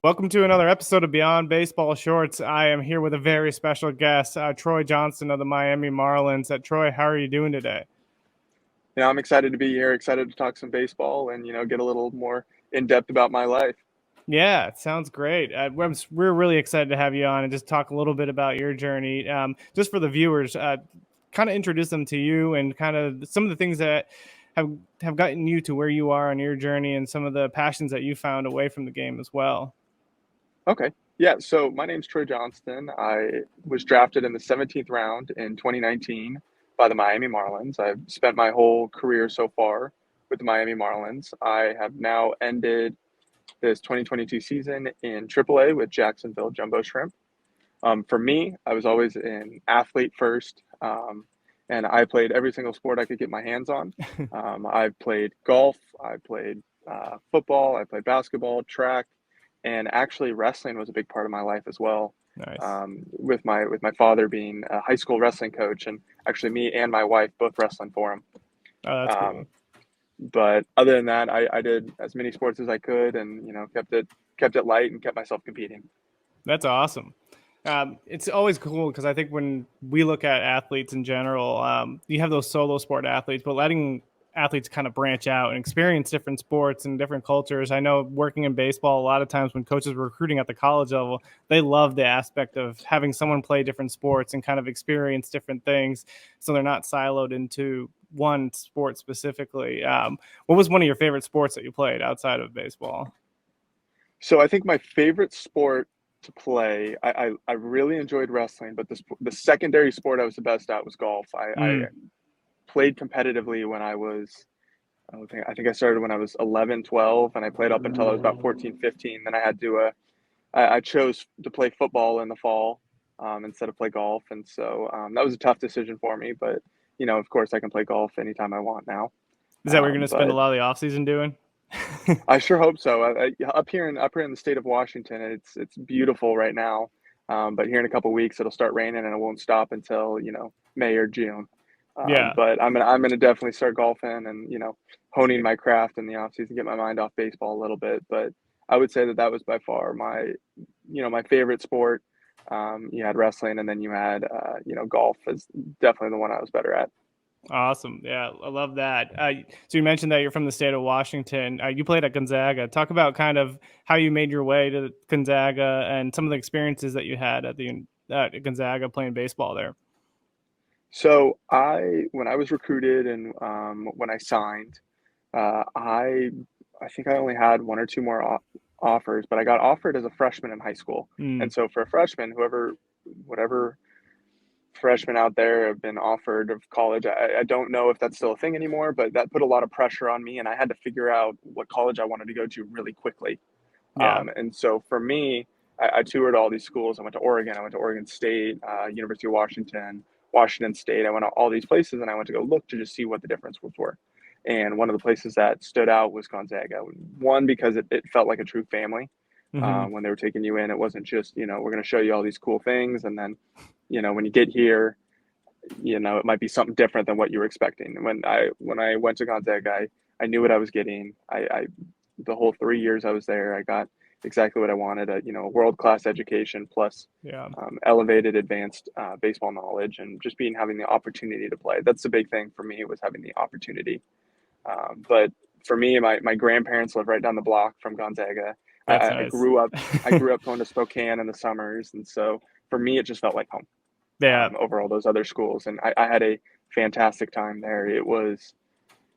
Welcome to another episode of Beyond Baseball Shorts. I am here with a very special guest, Troy Johnston of the Miami Marlins. Troy, how are you doing today? I'm excited to be here, excited to talk some baseball and, get a little more in depth about my life. Yeah, it sounds great. We're really excited to have you on and just talk a little bit about your journey. Just for the viewers, kind of introduce them to you and kind of some of the things that have have gotten you to where you are on your journey and some of the passions that you found away from the game as well. Okay. Yeah. So my name's Troy Johnston. I was drafted in the 17th round in 2019 by the Miami Marlins. I've spent my whole career so far with the Miami Marlins. I have now ended this 2022 season in AAA with Jacksonville Jumbo Shrimp. For me, I was always an athlete first, and I played every single sport I could get my hands on. I played golf, I played football, I played basketball, track, and actually wrestling was a big part of my life as well. Nice. With my father being a high school wrestling coach, and actually me and my wife both wrestling for him. Oh, that's Um, cool. but other than that, I did as many sports as I could, and kept it light and kept myself competing. That's awesome. It's always cool because I think when we look at athletes in general, you have those solo sport athletes, but letting athletes kind of branch out and experience different sports and different cultures. I know working in baseball, a lot of times when coaches are recruiting at the college level, they love the aspect of having someone play different sports and kind of experience different things so they're not siloed into one sport specifically. What was one of your favorite sports that you played outside of baseball? So I think my favorite sport to play, I really enjoyed wrestling, but the secondary sport I was the best at was golf. I Mm. played competitively when I was, I think I started when I was 11, 12, and I played up until I was about 14, 15. Then I chose to play football in the fall instead of play golf. And so that was a tough decision for me, but of course I can play golf anytime I want now. Is that what you're going to spend a But lot of the offseason doing? I sure hope so. Up here in the state of Washington, it's beautiful right now. But here in a couple of weeks, it'll start raining and it won't stop until May or June. Yeah. But I'm gonna definitely start golfing and honing my craft in the off season, get my mind off baseball a little bit. But I would say that was by far my favorite sport. You had wrestling, and then you had golf is definitely the one I was better at. Awesome. Yeah, I love that. So you mentioned that you're from the state of Washington. You played at Gonzaga. Talk about kind of how you made your way to Gonzaga and some of the experiences that you had at the at Gonzaga playing baseball there. So when I was recruited and when I signed, I think I only had one or two more offers, but I got offered as a freshman in high school. Mm, And so for a freshman, whatever freshmen out there have been offered of college, I don't know if that's still a thing anymore, but that put a lot of pressure on me, and I had to figure out what college I wanted to go to really quickly. yeah, And so for me, I toured all these schools. I went to Oregon. I went to Oregon State, University of Washington, Washington State. I went to all these places, and I went to go look to just see what the differences were. And one of the places that stood out was Gonzaga. One, because it felt like a true family hmm, when they were taking you in. It wasn't just, we're going to show you all these cool things. And then, when you get here, it might be something different than what you were expecting. When I went to Gonzaga, I knew what I was getting. The whole 3 years I was there, I got exactly what I wanted. A world class education plus yeah, elevated, advanced baseball knowledge, and just having the opportunity to play. That's the big thing for me was having the opportunity. But for me, my grandparents live right down the block from Gonzaga. I, that's I I nice. grew up I grew up going to Spokane in the summers, and so for me, it just felt like home Yeah, over all those other schools. And I had a fantastic time there. It was,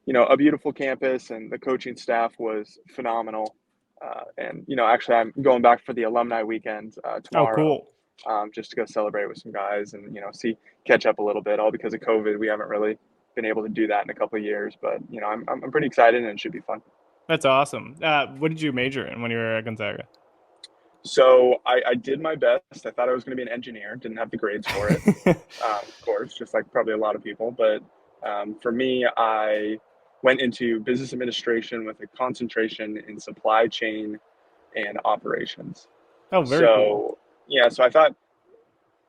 a beautiful campus, and the coaching staff was phenomenal. And actually, I'm going back for the alumni weekend oh, tomorrow, cool. just to go celebrate with some guys and catch up a little bit. All because of COVID, we haven't really been able to do that in a couple of years. But I'm pretty excited, and it should be fun. That's awesome. What did you major in when you were at Gonzaga? So I did my best. I thought I was going to be an engineer. Didn't have the grades for it, of course, just like probably a lot of people. But for me, I went into business administration with a concentration in supply chain and operations. Oh, very cool. So, yeah, so I thought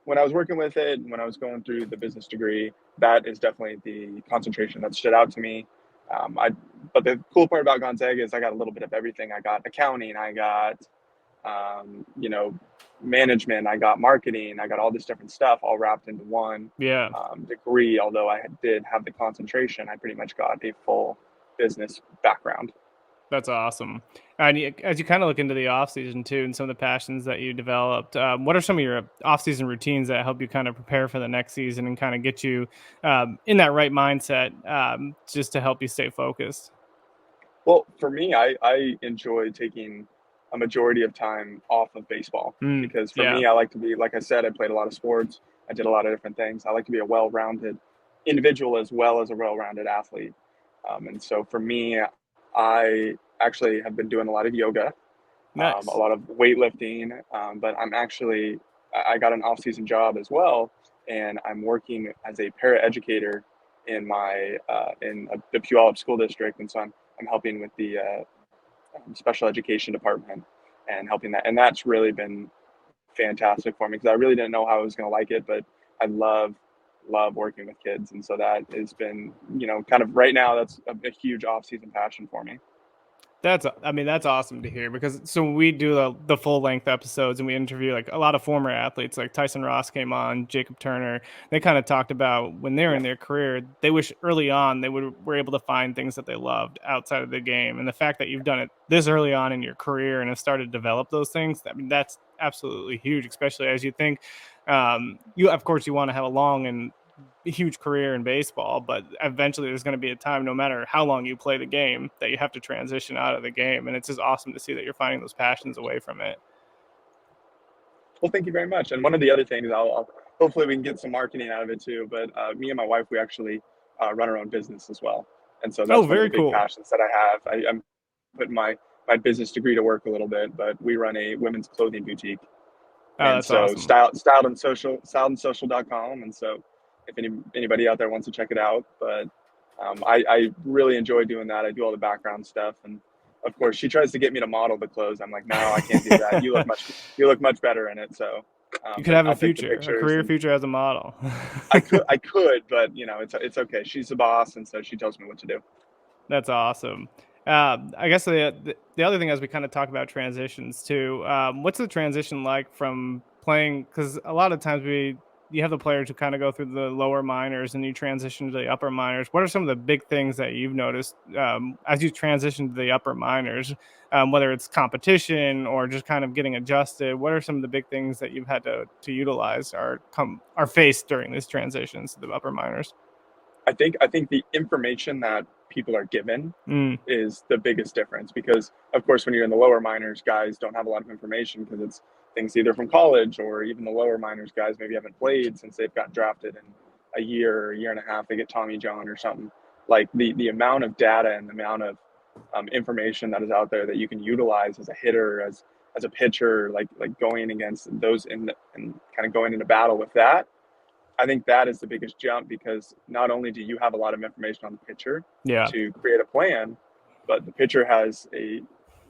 when I was working with it, when I was going through the business degree, that is definitely the concentration that stood out to me. But the cool part about Gonzaga is I got a little bit of everything. I got accounting, I got you know, management, I got marketing, I got all this different stuff all wrapped into one Yeah. degree. Although I did have the concentration, I pretty much got a full business background. That's awesome. And as you kind of look into the off season too, and some of the passions that you developed, what are some of your off season routines that help you kind of prepare for the next season and kind of get you in that right mindset, just to help you stay focused? Well, for me, I enjoy taking a majority of time off of baseball Mm, because for yeah, me, I like to be, like I said, I played a lot of sports. I did a lot of different things. I like to be a well rounded individual as well as a well rounded athlete. And so for me, I actually have been doing a lot of yoga, a nice. lot of weightlifting, but I got an off season job as well. And I'm working as a paraeducator in the Puyallup School District. And so I'm helping with the special education department and helping that. And that's really been fantastic for me because I really didn't know how I was going to like it, but I love working with kids. And so that has been, kind of right now, that's a huge off season passion for me. I mean, that's awesome to hear because so when we do the full length episodes and we interview like a lot of former athletes, like Tyson Ross came on, Jacob Turner, they kind of talked about when they're Yeah. in their career, they wish early on were able to find things that they loved outside of the game. And the fact that you've done it this early on in your career and have started to develop those things, I mean, that's absolutely huge, especially as you think, you, of course, you want to have a long and huge career in baseball, but eventually there's going to be a time, no matter how long you play the game, that you have to transition out of the game. And it's just awesome to see that you're finding those passions away from it. Well, thank you very much. And one of the other things, I'll hopefully we can get some marketing out of it too. But me and my wife, we actually run our own business as well, and so Oh, that's one of the very big cool. passions that I have. I'm putting my business degree to work a little bit, but we run a women's clothing boutique, Oh, and that's so awesome. styledandsocial.com. And so if anybody out there wants to check it out, but I really enjoy doing that. I do all the background stuff, and of course she tries to get me to model the clothes. I'm like, no, I can't do that. You look much better in it. So You could but have I'll take the a pictures, career and future as a model. I could, but it's okay. She's the boss, and so she tells me what to do. That's awesome. I guess the other thing as we kind of talk about transitions too, what's the transition like from playing? Because a lot of times you have the players who kind of go through the lower minors and you transition to the upper minors. What are some of the big things that you've noticed as you transition to the upper minors, whether it's competition or just kind of getting adjusted? What are some of the big things that you've had to utilize or are faced during these transitions to the upper minors? I think the information that people are given Mm, is the biggest difference because of course when you're in the lower minors, guys don't have a lot of information because it's things either from college or even the lower minors guys maybe haven't played since they've got drafted in a year or a year and a half. They get Tommy John or something. Like the amount of data and the amount of information that is out there that you can utilize as a hitter, as a pitcher, like going against those and kind of going into battle with that. I think that is the biggest jump because not only do you have a lot of information on the pitcher yeah. to create a plan, but the pitcher has a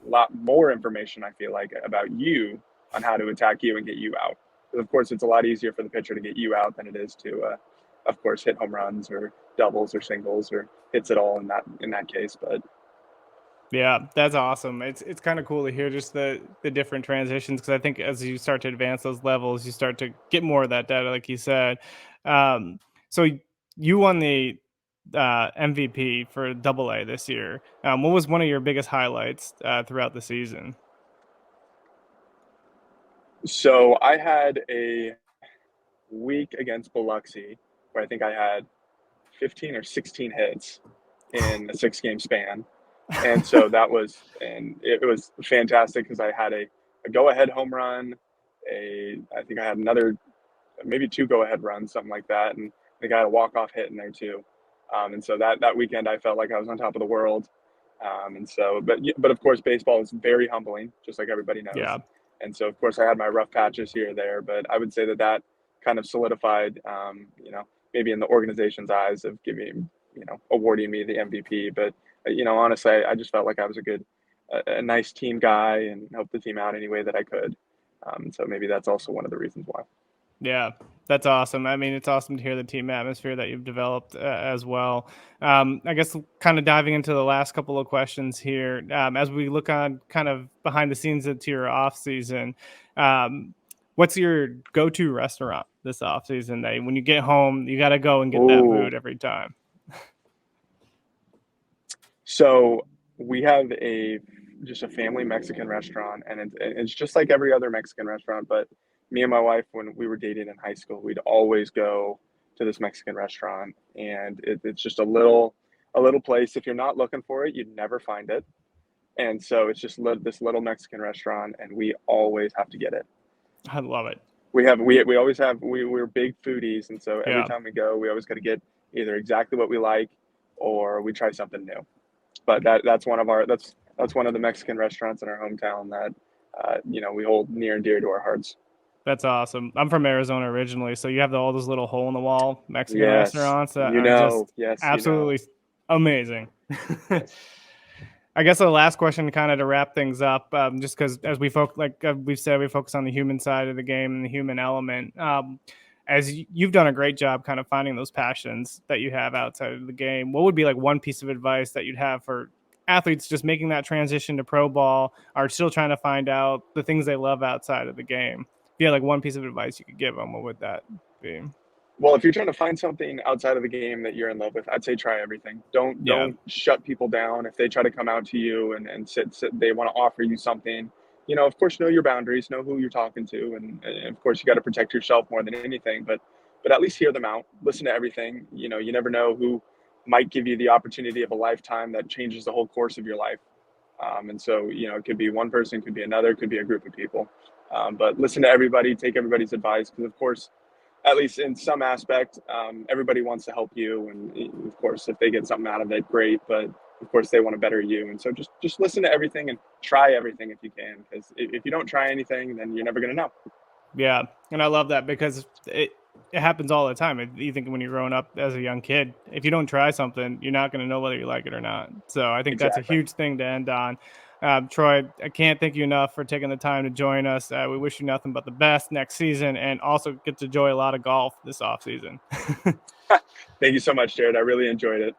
lot more information, I feel like, about you on how to attack you and get you out. Because of course, it's a lot easier for the pitcher to get you out than it is to, of course, hit home runs or doubles or singles or hits it all in that case. But Yeah, that's awesome. It's kind of cool to hear just the different transitions because I think as you start to advance those levels, you start to get more of that data, like you said. So you won the MVP for Double A this year. What was one of your biggest highlights throughout the season? so I had a week against Biloxi where I think I had 15 or 16 hits in a 6 game span. And so and it was fantastic because I had a go ahead home run, I think I had another, maybe two go ahead runs, something like that. And I think I had a walk off hit in there too. And so that weekend I felt like I was on top of the world. And so, but of course, baseball is very humbling, just like everybody knows. Yeah, And so, of course, I had my rough patches here or there, but I would say that kind of solidified, maybe in the organization's eyes of awarding me the MVP. But honestly, I just felt like I was a nice team guy and helped the team out any way that I could. So maybe that's also one of the reasons why. Yeah, that's awesome. I mean, it's awesome to hear the team atmosphere that you've developed as well. I guess kind of diving into the last couple of questions here, as we look on kind of behind the scenes into your off season, what's your go-to restaurant this off season that when you get home, you got to go and get that Oh, food every time? so we have just a family Mexican restaurant, and it's just like every other Mexican restaurant. But me and my wife, when we were dating in high school, we'd always go to this Mexican restaurant, and it's just a little place. If you're not looking for it, you'd never find it. And so it's just this little Mexican restaurant, and we always have to get it. I love it. We always have we're big foodies, and so every Yeah, time we go, we always got to get either exactly what we like or we try something new. But that's one of the Mexican restaurants in our hometown that we hold near and dear to our hearts. that's awesome. I'm from Arizona originally, so you have all those little hole in the wall Mexican Yes, restaurants that are just yes, absolutely amazing. yes, I guess the last question, kind of to wrap things up, just because as we've said, we focus on the human side of the game and the human element. As you've done a great job, kind of finding those passions that you have outside of the game. What would be like one piece of advice that you'd have for athletes just making that transition to pro ball, are still trying to find out the things they love outside of the game? If you had like one piece of advice you could give them, what would that be? Well, if you're trying to find something outside of the game that you're in love with, I'd say try everything. Don't Yeah, don't shut people down if they try to come out to you and sit they want to offer you something. Of course, know your boundaries, know who you're talking to, and of course, you got to protect yourself more than anything. But at least hear them out, listen to everything. You never know who might give you the opportunity of a lifetime that changes the whole course of your life. And so, it could be one person, could be another, could be a group of people. But listen to everybody, take everybody's advice, because of course, at least in some aspect, everybody wants to help you, and of course, if they get something out of it, great. But of course, they want to better you, and so just listen to everything and try everything if you can, because if you don't try anything, then you're never going to know. yeah, and I love that because it happens all the time. You think when you're growing up as a young kid, if you don't try something, you're not going to know whether you like it or not. So I think that's a Exactly. huge thing to end on. Troy, I can't thank you enough for taking the time to join us. We wish you nothing but the best next season, and also get to enjoy a lot of golf this off season. Thank you so much, Jared. I really enjoyed it.